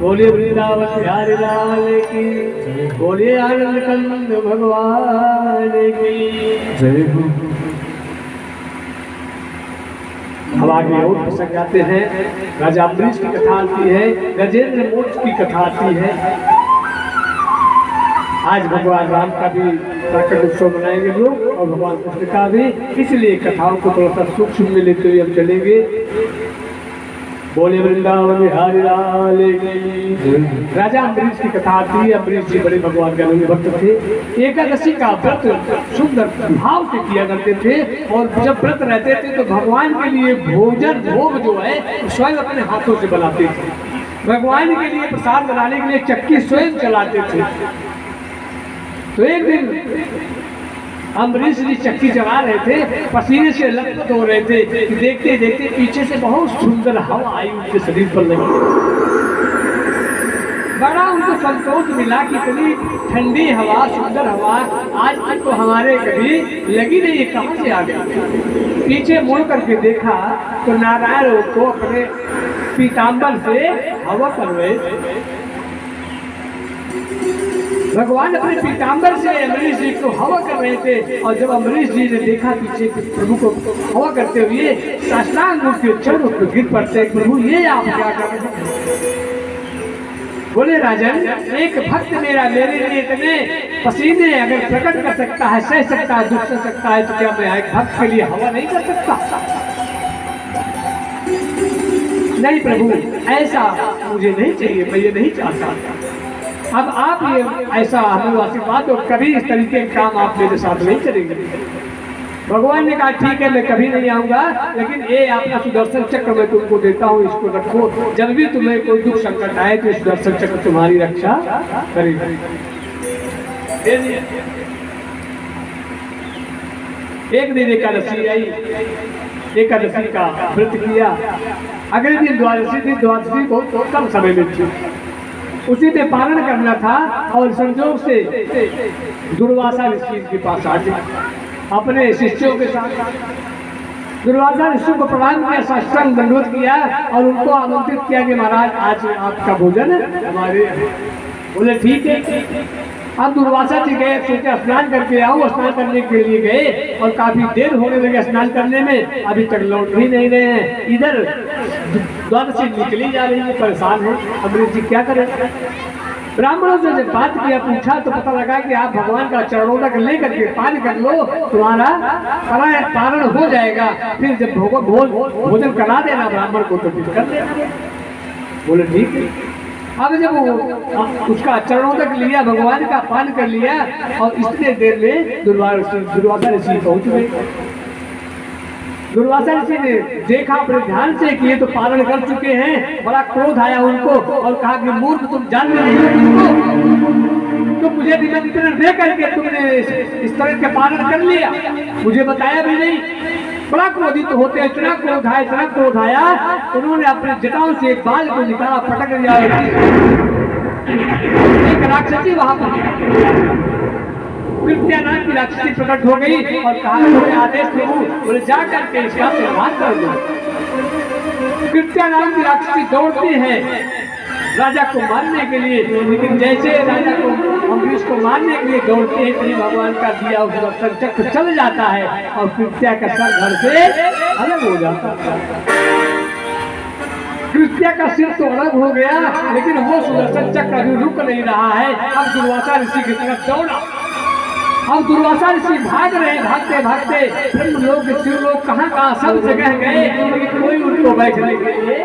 बोलिए वृंदावन बिहारी लाल की, बोलिए आनंद कंद भगवान की जय। हम आगे और प्रसंग आते हैं। राजा अम्बरीश की कथा आती है, गजेंद्र मोक्ष की कथा आती है। आज भगवान राम का भी प्रकट उत्सव मनाएंगे लोग और भगवान कृष्ण का भी, इसलिए कथाओं को थोड़ा सा सूक्ष्म में लेते हुए हम चलेंगे। बोले वृंदावन बिहारी लाल की। राजा अम्बरीश की कथा आती है। अम्बरीश जी बड़े भगवान के अनुयायी भक्त थे। एकादशी का व्रत सुंदर भाव से किया करते थे और जब व्रत रहते थे तो भगवान के लिए भोजन भोग जो है स्वयं अपने हाथों से बनाते थे। भगवान के लिए प्रसाद बनाने के लिए चक्की स्वयं चलाते थे। तो एक दिन अम्बरीश जी चक्की चला रहे थे, पसीने से लथपथ हो रहे थे कि देखते देखते पीछे से बहुत सुंदर हवा आई उनके शरीर पर लगी। बड़ा उनको संतोष मिला कि इतनी ठंडी हवा, सुंदर हवा आज तक तो हमारे कभी लगी नहीं, कहाँ से आ गई। पीछे मुड़ करके देखा तो नारायण को अपने पीताम्बर से हवा कर रहे। भगवान अपने पीताम्बर से अम्बरीश जी को हवा कर रहे थे और जब अम्बरीश जी ने देखा पीछे प्रभु को हवा करते हुए साष्टांग रूप के चरणों पर गिर पड़ते, प्रभु ये आप क्या कर रहे हैं? बोले राजन, एक भक्त मेरा मेरे लिए इतने पसीने अगर प्रकट कर सकता है, सह सकता है, दुख सह सकता है, तो क्या मैं एक भक्त के लिए हवा नहीं कर सकता? नहीं प्रभु, ऐसा मुझे नहीं चाहिए, मैं ये नहीं चाहता। अब आप ये ऐसा हमें आशीर्वाद दो, कभी इस तरीके के काम आप मेरे साथ नहीं करेंगे। भगवान ने कहा ठीक है, मैं कभी नहीं आऊंगा, लेकिन ये अपना सुदर्शन चक्र मैं तुमको देता हूँ, इसको रखो। जब भी तुम्हें कोई दुख संकट आए तो इस सुदर्शन चक्र तुम्हारी रक्षा करेगा। एक दिन एकादशी आई, एकादशी का व्रत किया। अगले दिन द्वादशी थी, द्वादशी बहुत कम समय में थी, उसी पे पारण करना था और संजोग से दुर्वासा ऋषि के पास आ गए अपने शिष्यों के साथ। दुर्वासा ऋषि को प्रणाम किया, साष्टांग दंडवत किया और उनको आमंत्रित किया कि महाराज आज आपका भोजन हमारे। बोले ठीक है। अब दुर्वासा जी गए, सोचे स्नान करके आओ। स्नान करने के लिए गए और काफी देर होने लगे स्नान करने में, अभी तक लौट ही नहीं रहे हैं। इधर द्वादशी निकली जा रही है, परेशान है। अम्बरीश जी क्या करें? ब्राह्मणों से जब बात किया, पूछा तो पता लगा कि आप भगवान का चरणों तक लेकर के पान कर लो, तुम्हारा पारण हो जाएगा। फिर जब भोजन करा देना ब्राह्मण को तो फिर कर देना। बोले ठीक है। अब जब वो उसका चरणों तक लिया, भगवान का पान कर लिया और इतने देर में दुर्वासा ऋषि पहुंच गए। दुर्वासा ऋषि ने देखा अपने ध्यान से कि ये तो पालन कर चुके हैं। बड़ा क्रोध आया उनको और कहा कि मूर्ख, तुम जान नहीं हो, तो मुझे निमंत्रण दे करके तुमने इस तरह के पालन कर लिया, मुझे बताया भी नहीं। बड़ा क्रोधित होते, इतना क्रोध आया, उन्होंने अपने जटाओं से एक बाल को निकाला, पटक दिया। एक राक्षसी वहां पर कृत्या नाम की राक्षसी प्रकट हो गई और कहा आदेश प्रभु, बोले जा करके इसका संहार कर दो। कृत्या नाम की राक्षसी दौड़ती है राजा को मारने के लिए, लेकिन जैसे राजा को अम्बरीश को मारने के लिए दौड़ते हैं, तभी भगवान का दिया हुआ चक्र चल जाता है और कृत्या का सर घर से अलग हो जाता है। कृत्या का सिर तो अलग हो गया, लेकिन वो सुदर्शन चक्र अभी रुक नहीं रहा है। अब दुर्वासा ऋषि की तरफ दौड़ा। अब दुर्वासा ऋषि भाग रहे, भागते भागते ब्रह्म लोग, शिव लोग, कहाँ सब जगह गए, लेकिन कोई उनको बैठने के लिए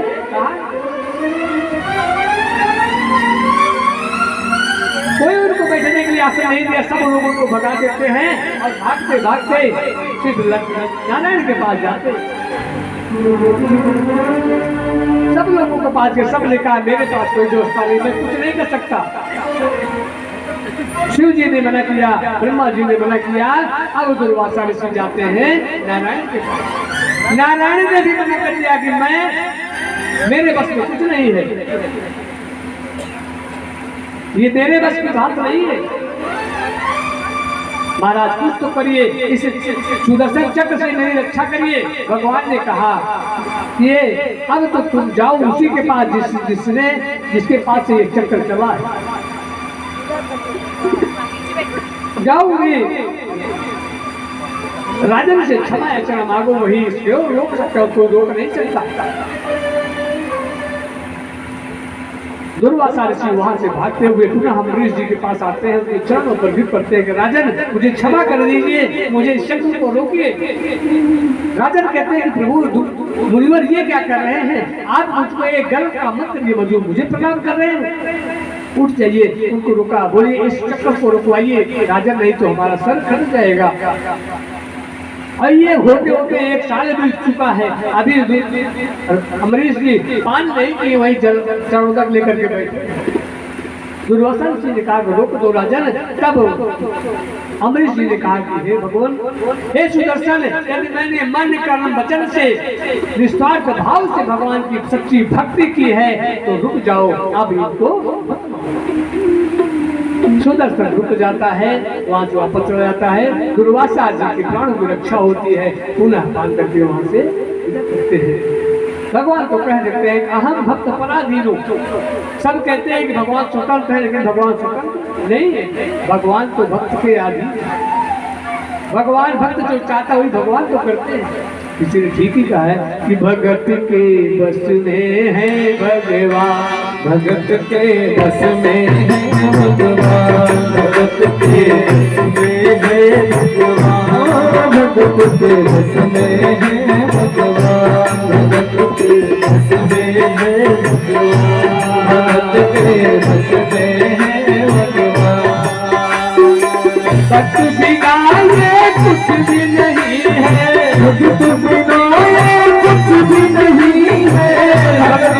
कोई उनको बैठने के लिए आसन नहीं दिया। सब लोगों को भगा देते हैं और भागते भागते सिर्फ नारायण के पास जाते। सब लोगों के पास गए, सब ने कहा मेरे पास कोई व्यवस्था नहीं, मैं कुछ नहीं कर सकता। शिव जी ने मना किया, ब्रह्मा जी ने मना किया। अब दुर्वासा ऋषि जाते हैं नारायण के पास। नारायण ने भी मना कर दिया कि मेरे बस में कुछ नहीं है, ये तेरे बस की बात नहीं है। महाराज कुछ तो करिए, इस सुदर्शन चक्र से मेरी रक्षा करिए। भगवान ने कहा ये अब तो तुम जाओ उसी के पास जिसके पास से ये चक्र चला है, जाओगे राजन से क्षमा याचना मांगो, वही रोक सकते हो, कोई रोक नहीं सकता। दुर्वासा ऋषि वहां से भागते हुए पुनः अम्बरीश जी के पास आते हैं, उनके चरणों पर भी पड़ते हैं कि राजन मुझे क्षमा कर दीजिए, मुझे इस शत्रु को रोकिए। राजन कहते हैं कि प्रभु मुनिवर ये क्या कर रहे हैं, आप मुझको एक गर्व का मंत्र दिए मौजूद मुझे प्रणाम कर रहे हैं, उठ जाइए। उनको रुका, बोलिए इस चक्र को रुकवाइए राजन, नहीं तो हमारा सर कट जाएगा। और ये होते होते 1 साल बीत चुका है, अभी अम्बरीश जी पान नहीं किए, वही चरणोदक लेकर के बैठे। दुर्वासा जी ने कहा रोक दो राजन। तब अम्बरीश जी ने कहा कि हे भगवान, हे सुदर्शन, यदि मैंने मन कर्म वचन से निस्वार्थ भाव से भगवान की सच्ची भक्ति की है तो रुक जाओ, अब इनको सुदर्शन रुक जाता है, वहां से वापस चला जाता है। दुर्वासा जी की प्राणों की रक्षा होती है, पुनः पान करके वहां से उठते हैं। भगवान को कह देते हैं अहम भक्त पराधीनो। सब कहते हैं कि भगवान स्वतंत्र है, लेकिन भगवान स्वतंत्र नहीं है, भगवान तो भक्त के अधीन है। भगवान भक्त जो चाहता वही भगवान तो करते हैं। किसी ने ठीक ही कहा है कि भगत के बस में है भगवान, भगत के बस में है भगवान, भगत के बस में है भगवान, भगत के बस में है भगवान, भगत के बस में है भगवान, भगत के बस में है भगवान। भक्त बिना ये कुछ भी नहीं है, भक्त बिना ये कुछ भी नहीं है, भक्त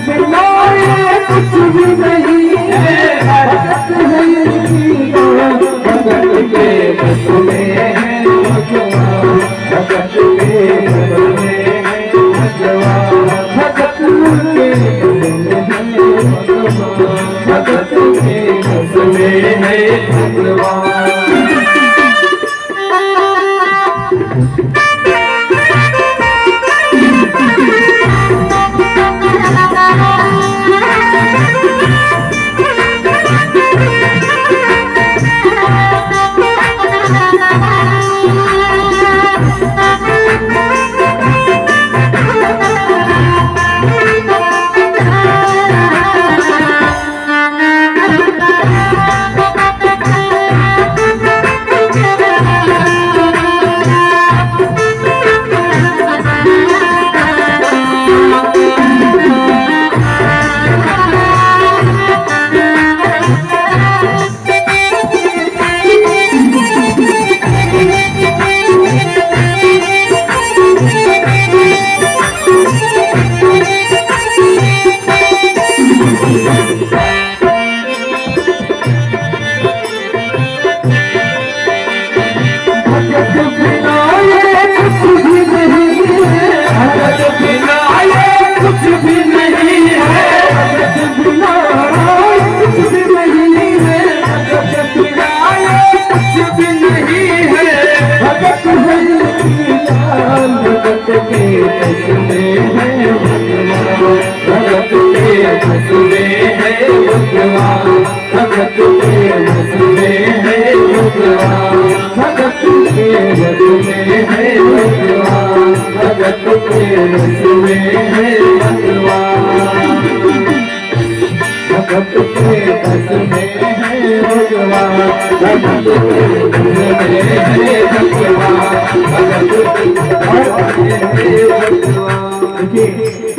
बिना ये कुछ भी नहीं है, भक्त है भगत के बस में है भगवान, भगत के बस में है भगवान, भगत के भगत के बस में है भगवान।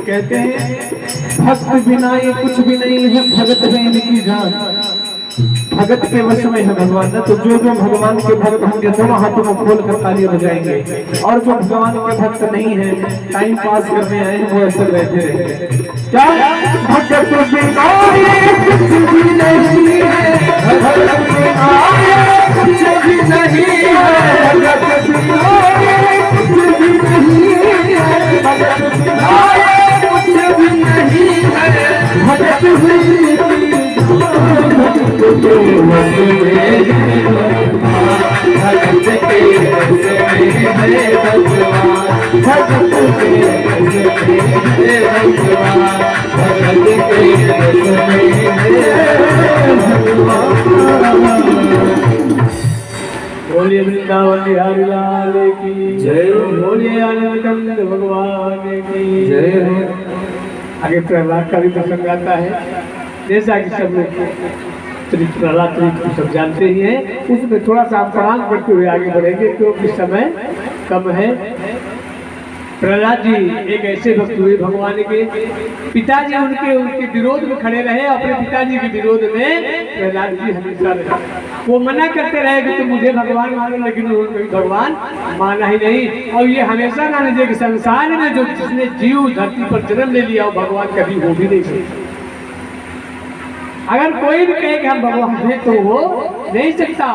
कहते हैं भक्त बिना ये कुछ भी नहीं है, भगत है इनकी जान, भगत के वश में है भगवान। न तो जो भगवान के भक्त होंगे दोनों हाथों को खोल कर तालियां बजाएंगे, और जो भगवान के भक्त नहीं है टाइम पास करने आए हैं वो ऐसे बैठे रहेंगे। क्या भगत बिना ये कुछ भी नहीं है, भगत बिना ये कुछ भी नहीं है, भगत बिना ये कुछ भी नहीं है, भगत बिना ये कुछ भी नहीं है, भगत हुई भगत के बस में बोलिए वृंदावन बिहारी लाल की जय। बोलिए आनंद कंद भगवान की जय। आगे प्रहलाद का भी प्रसंग आता है, जैसा कि सब लोग प्रहलाद चरित्र सब जानते ही हैं। उसमें थोड़ा सा हम प्रणाम करते हुए आगे बढ़ेंगे क्योंकि समय कम है। प्रहलाद जी एक ऐसे भक्त हुए भगवान के, पिताजी उनके विरोध में खड़े रहे। अपने पिताजी के विरोध में प्रहलाद जी हमेशा रहे। वो मना करते रहे कि तुम मुझे भगवान मानो, लेकिन उन्होंने भगवान माना ही नहीं। और ये हमेशा मान लीजिए कि संसार में जो जिसने जीव धरती पर जन्म ले लिया वो भगवान कभी हो भी नहीं सकता। अगर कोई भी कहे कि हम भगवान हैं तो वो नहीं सकता।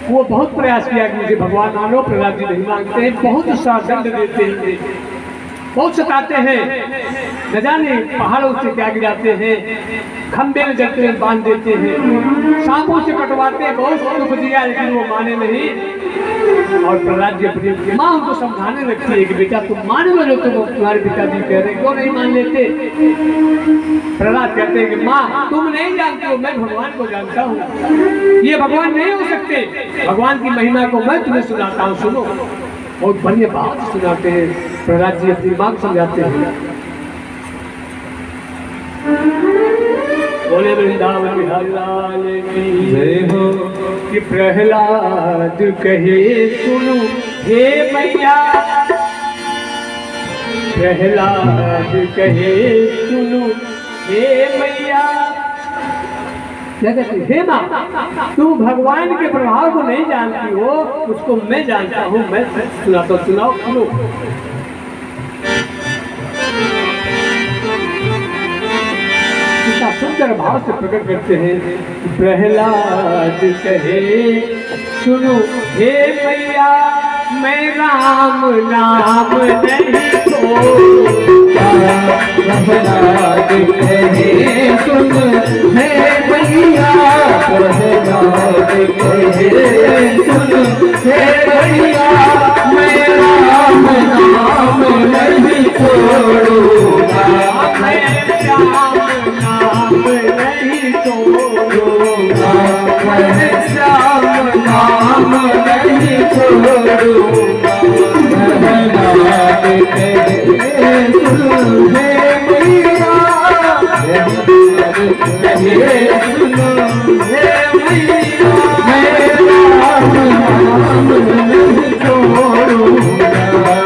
वो बहुत प्रयास किया कि मुझे भगवान मानो, प्रहलाद जी नहीं मांगते हैं। बहुत शासन देते हैं, बहुत सताते हैं, न जाने पहाड़ों से क्या गिराते हैं, खंबे में जलते हुए बांध देते हैं, सांपों से कटवाते हैं। बहुत दुख दिया लेकिन वो माने नहीं। और प्रहलाद जी अपनी माँ उनको समझाने लगती है कि बेटा तुम मान लो जो तुम्हारे पिताजी कह रहे, क्यों नहीं मान लेते। प्रहलाद कहते हैं कि माँ तुम नहीं जानते हो, मैं भगवान को जानता हूँ। ये भगवान नहीं हो सकते। भगवान की महिमा को मैं तुम्हें सुनाता हूँ, सुनो। बहुत बढ़िया बात सुनाते हैं। प्रहलाद जी अपनी माँ को समझाते हैं। बोले वृंदावन बिहारी लाल की जय हो। कि प्रहलाद कहे सुनो हे मैया, प्रहलाद कहे सुनो हे मैया। क्या कहते हे माँ, तुम भगवान के प्रभाव को नहीं जानती हो, उसको मैं जानता हूँ। मैं सुनाता हूँ, सुनाओ सुनो। कितना सुंदर भाव से प्रकट करते हैं। प्रहलाद कहे सुनो हे मैया, मैं राम नाम नहीं छोड़ूंगा। प्रहलाद कहे सुन हे मैया, प्रहलाद कहे सुन हे मैया, मैं राम नाम नहीं छोड़ूंगा। मैं राम नाम नहीं छोड़ूंगा, मैं राम नाम नहीं छोड़ूंगा। प्रहलाद कहे सुन हे मैया, कहे सुन हे मैया, मैं राम नाम नहीं छोड़ूंगा।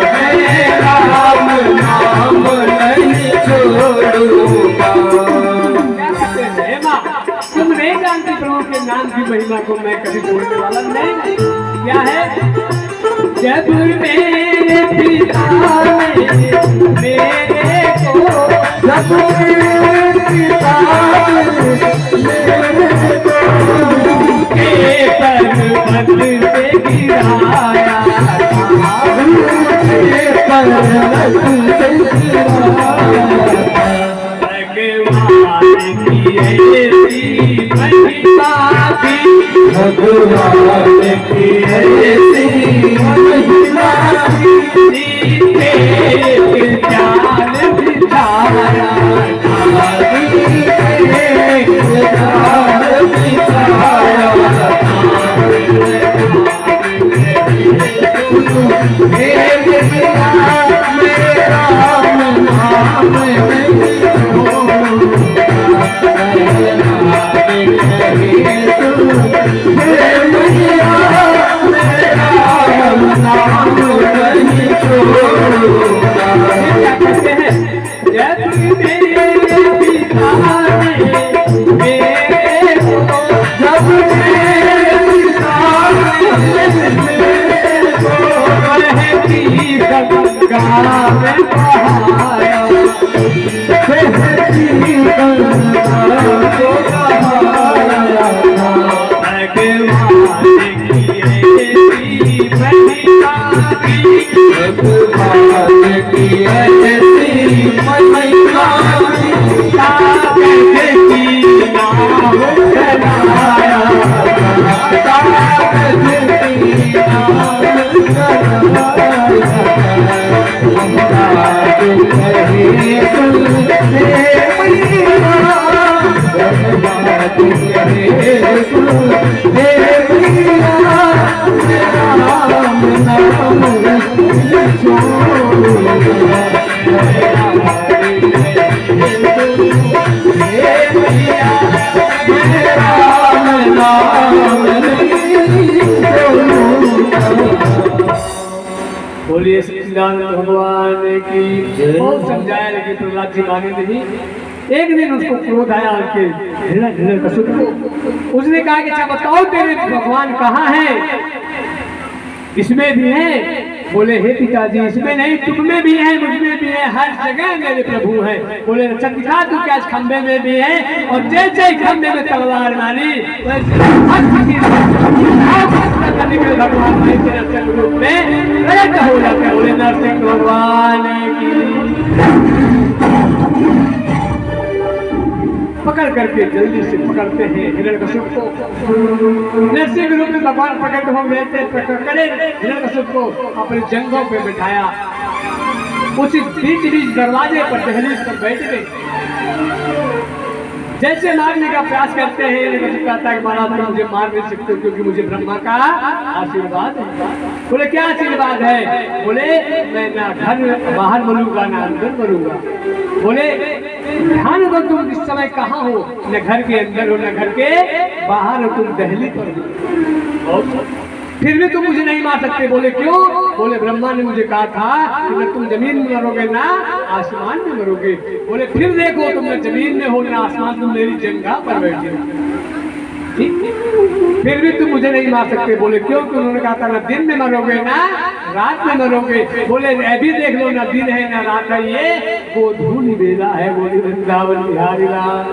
मैं राम नाम नहीं छोड़ूंगा। तुम नहीं जानती प्रभु के नाम की महिमा को, मैं कभी छोड़ने वाला नहीं। क्या है? जब मेरे पिता ने मेरे को, जब मेरे पिता मेरे को के पर्वत से गिराया, के पर्वत से गिराया। भगवान की ऐसी महिमा थी, भगवान की ऐसी महिमा थी, एक जाल बिछाया, एक जाल बिछाया। मेरा नाम नहीं सच्चिदानंद भगवान की। बहुत समझाया लेकिन प्रहलाद जी माने नहीं। एक दिन उसको क्रोध आया उनके हिरण्यकशिपु को। उसने कहा कि अच्छा बताओ तेरे भगवान कहाँ है? इसमें भी है? बोले हे पिताजी इसमें नहीं, तुम में भी है, मुझ में भी है, हर जगह मेरे प्रभु है। बोले अच्छा दिखा तू क्या? खंबे में भी है, और जैसे ही खंबे में तलवार मारी भगवान रूप में प्रकट हो जाते। बोले नरसिंह भगवान की। पकड़ करके जल्दी से पकड़ते हैं हिरण्यकशिपु को। नरसिंह रूप में भगवान प्रकट हो गए थे। पकड़े हिरण्यकशिपु को अपने जंघों पे बिठाया। उसी बीच बीच दरवाजे पर दहलीज पर बैठ गए। जैसे मारने का प्रयास करते हैं हिरण्यकशिपु कहता है कि महाराज तुम मुझे मार नहीं सकते क्योंकि मुझे ब्रह्मा का आशीर्वाद है। बोले क्या आशीर्वाद है? बोले मैं ना घर बाहर मरूंगा ना अंदर मरूंगा। बोले ध्यान दो तुम इस समय कहाँ हो? न घर के अंदर हो न घर के बाहर हो, तुम दहली पर हो। फिर भी तुम मुझे नहीं मार सकते। बोले क्यों? बोले ब्रह्मा ने मुझे कहा था कि न तुम जमीन में मरोगे ना आसमान में मरोगे। बोले फिर देखो तुम न जमीन में हो ना आसमान, तुम मेरी जंघा पर बैठे हो। फिर भी तुम मुझे नहीं मार सकते। बोले क्यों? कि उन्होंने कहा था ना दिन में मरोगे ना रात में मरोगे। बोले अभी देख लो ना दिन है ना रात है, ये गोधूली बेला है। बोले वृंदावन बिहारी लाल।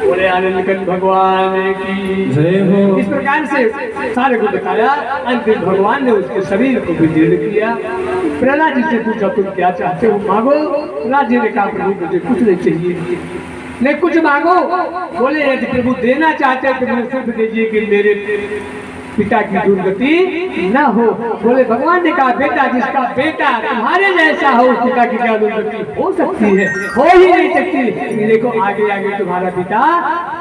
बोले आनंदकंद भगवान की जय हो। इस प्रकार से सारे को बताया। अंतिम भगवान ने उसके शरीर को भी दृढ़ किया। प्रहलाद जी से पूछा तुम क्या चाहते हो? मांगो। प्रहलाद जी ने कहा प्रभु मुझे कुछ नहीं चाहिए। नहीं कुछ मांगो। बोले यदि प्रभु देना चाहते तो मुझे सुख दीजिए कि मेरे पिता की दुर्गति न हो। बोले भगवान ने कहा बेटा जिसका बेटा तुम्हारे जैसा हो उस पिता की क्या दुर्गति हो सकती है? हो ही नहीं सकती। देखो आगे आगे तुम्हारा पिता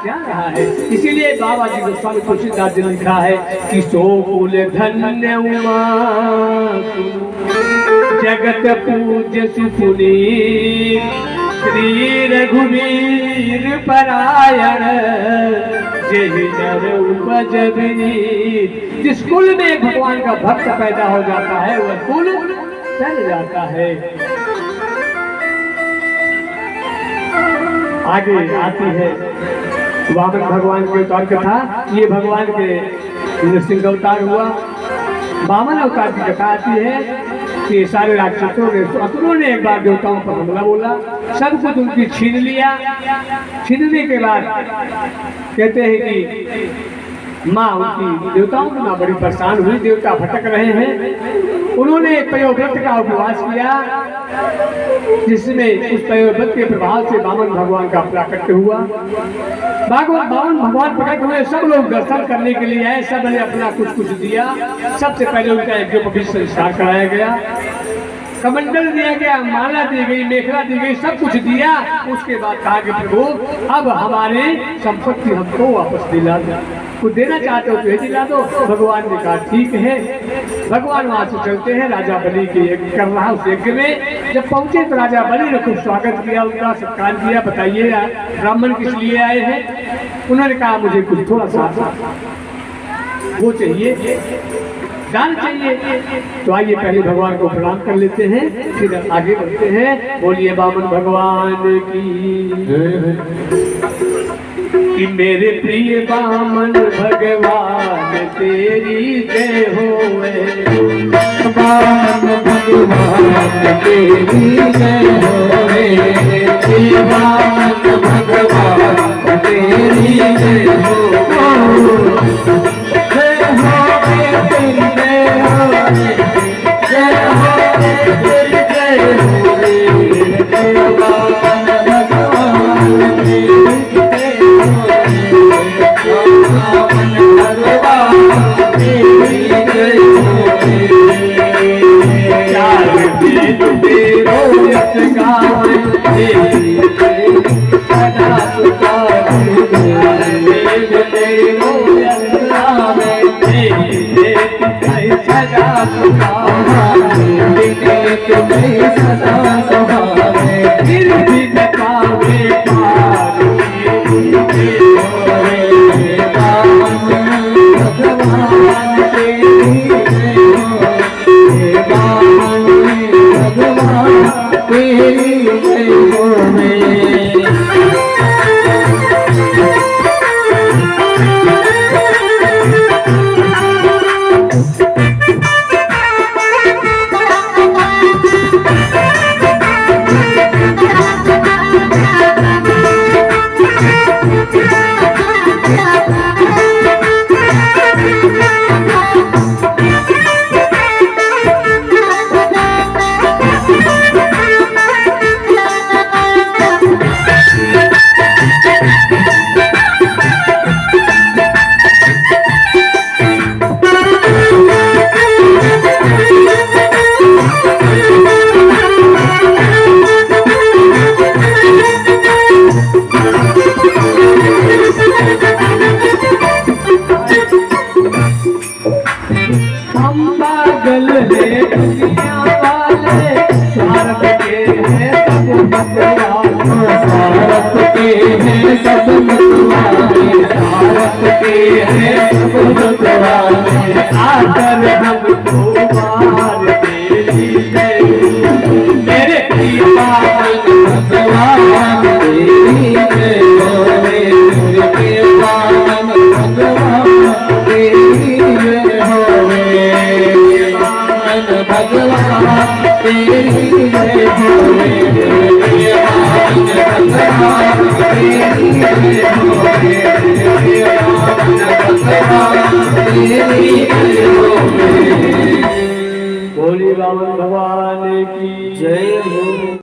क्या रहा है। इसीलिए बाबा जी गोस्वामी तुलसीदास जी ने लिखा है कि सो कुल धन्य उमा जगत पूज्य सुपुनी श्री रघुवीर परायण जिस कुल में भगवान का भक्त पैदा हो जाता है वह कुल चल जाता है। आगे आती है वामन भगवान के अवतार कथा। ये भगवान के नृसिंह अवतार हुआ। वामन अवतार की कथा आती है कि सारे राक्षसों ने असुरों ने एक बार देवताओं पर हमला बोला, सब कुछ उनकी छीन लिया। छीनने के बाद कहते हैं कि माँ उनकी देवताओं की माँ बड़ी परेशान हुई। देवता भटक रहे हैं। उन्होंने एक पयोव्रत का उपवास किया जिसमें उस पयोव्रत के प्रभाव से वामन भगवान का प्राकट्य हुआ। वामन भगवान प्रकट हुए। सब लोग दर्शन करने के लिए आए। सब ने अपना कुछ कुछ दिया। सबसे पहले उनका यज्ञोपवीत संस्कार कराया गया, कमंडल दिया गया, माला दी गई, मेखला दी गई, सब कुछ दिया। उसके बाद कहा कि प्रभु अब हमारी संपत्ति हमको वापस दिला दो। कुछ देना चाहते हो तो दिला दो। भगवान ने कहा ठीक है। भगवान वहां से चलते हैं। राजा बलि के यज्ञ कर रहा उस यज्ञ में जब पहुंचे तो राजा बलि ने खूब स्वागत किया, उनका सत्कार किया। बताइए ब्राह्मण किस लिए आए हैं? उन्होंने कहा मुझे कुछ थोड़ा सा वो चाहिए, दान चाहिए। तो आइए पहले भगवान को प्रणाम कर लेते हैं फिर आगे बढ़ते हैं। बोलिए वामन भगवान की कि मेरे प्रिय वामन भगवान तेरी जय होवे। वामन भगवान तेरी जय होवे। वामन भगवान तेरी जय होवे। सदा तेरी जय होवे। सब मतवाले, भारत के हैं सब मतवाले, आकर हमको मार तेरी जय। मेरे पावन भगवान तेरी जय होवे, मेरे पावन भगवान तेरी जय होवे, पावन भगवान तेरी जय होवे, भगवान तेरी जय होवे, भगवान तेरी जय होवे। बोली बावन भगवान की जय हो।